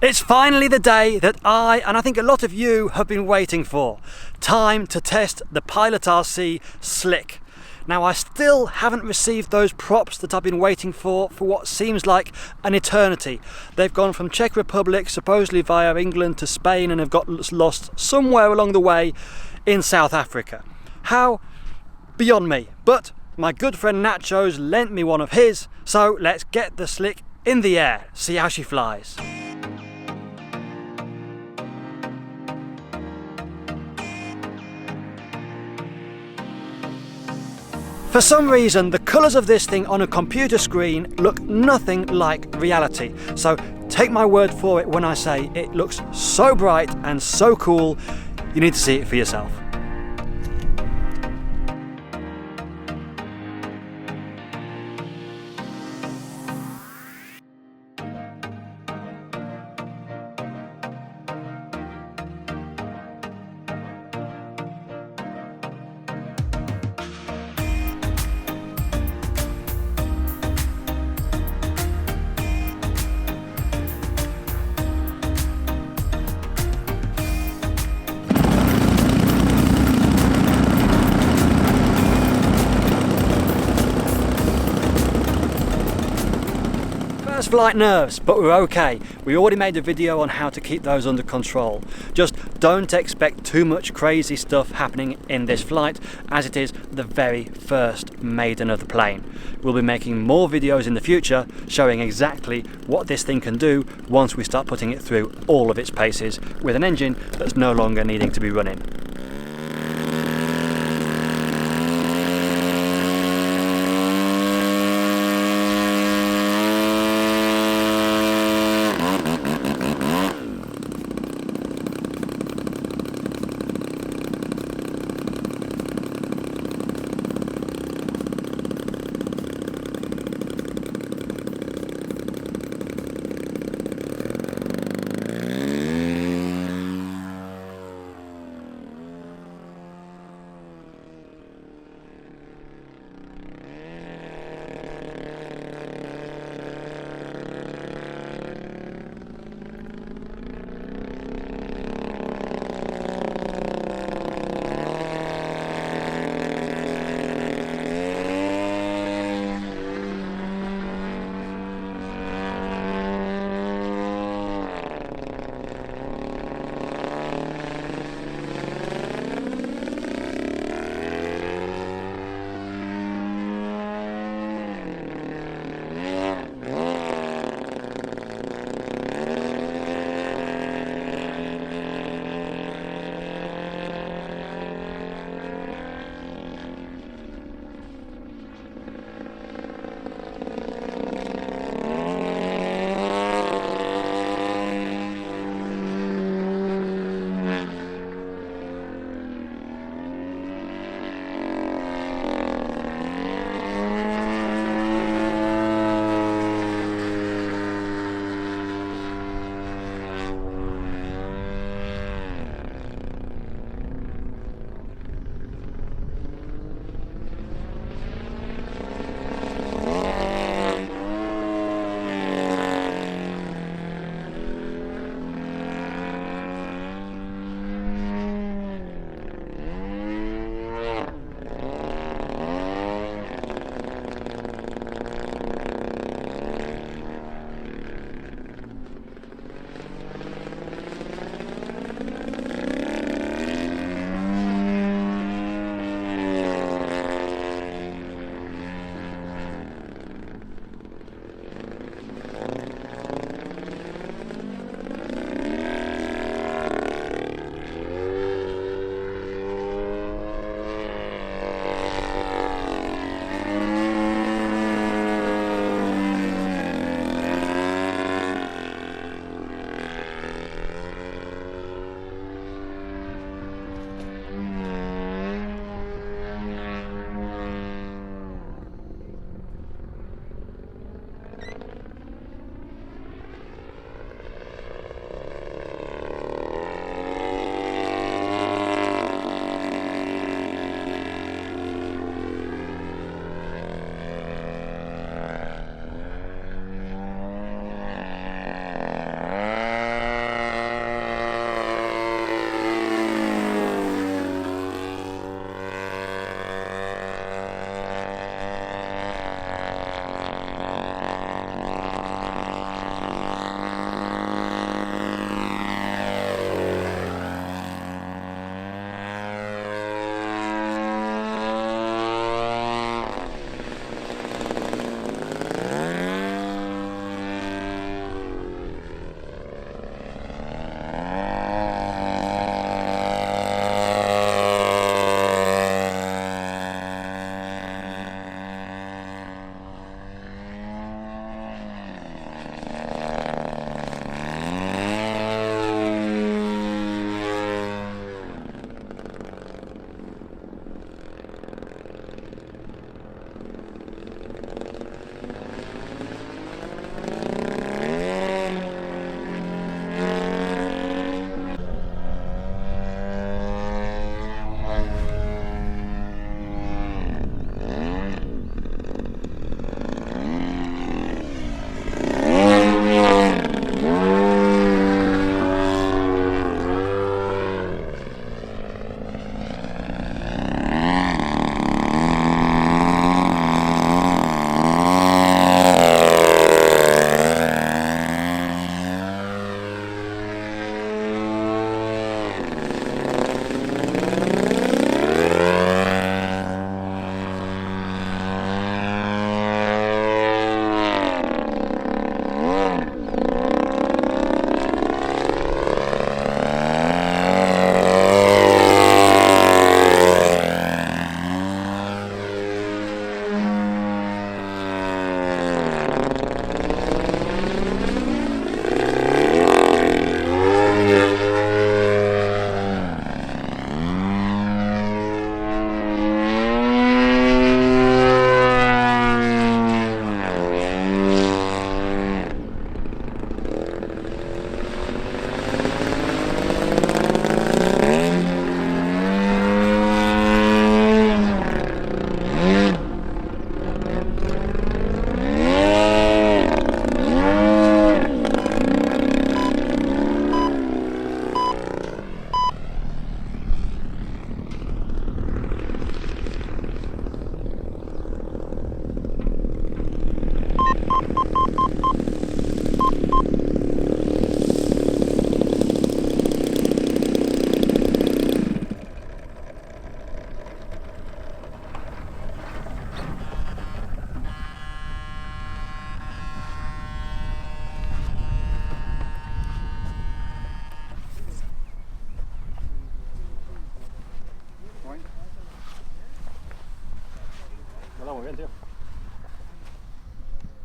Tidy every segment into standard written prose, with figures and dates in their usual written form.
It's finally the day that and I think a lot of you have been waiting for. Time to test the Pilot RC Slick. Now, I still haven't received those props that I've been waiting for what seems like an eternity. They've gone from Czech Republic, supposedly via England, to Spain, and have got lost somewhere along the way in South Africa. How? Beyond me. But my good friend Nacho's lent me one of his, so let's get the Slick in the air, see how she flies. For some reason, the colours of this thing on a computer screen look nothing like reality. So take my word for it when I say it looks so bright and so cool, you need to see it for yourself. Flight nerves, but we're okay. We already made a video on how to keep those under control. Just don't expect too much crazy stuff happening in this flight, as it is the very first maiden of the plane. We'll be making more videos in the future showing exactly what this thing can do once we start putting it through all of its paces with an engine that's no longer needing to be running.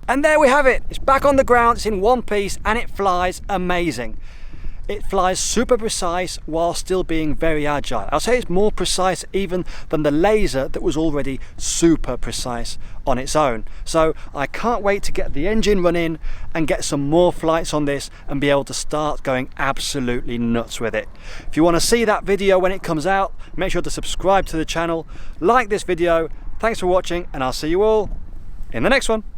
And there we have it. It's back on the ground, it's in one piece, and it flies amazing. It flies super precise while still being very agile. I'll say it's more precise even than the laser that was already super precise on its own. So I can't wait to get the engine running and get some more flights on this and be able to start going absolutely nuts with it. If you want to see that video when it comes out, make sure to subscribe to the channel, like this video. Thanks for watching, and I'll see you all in the next one.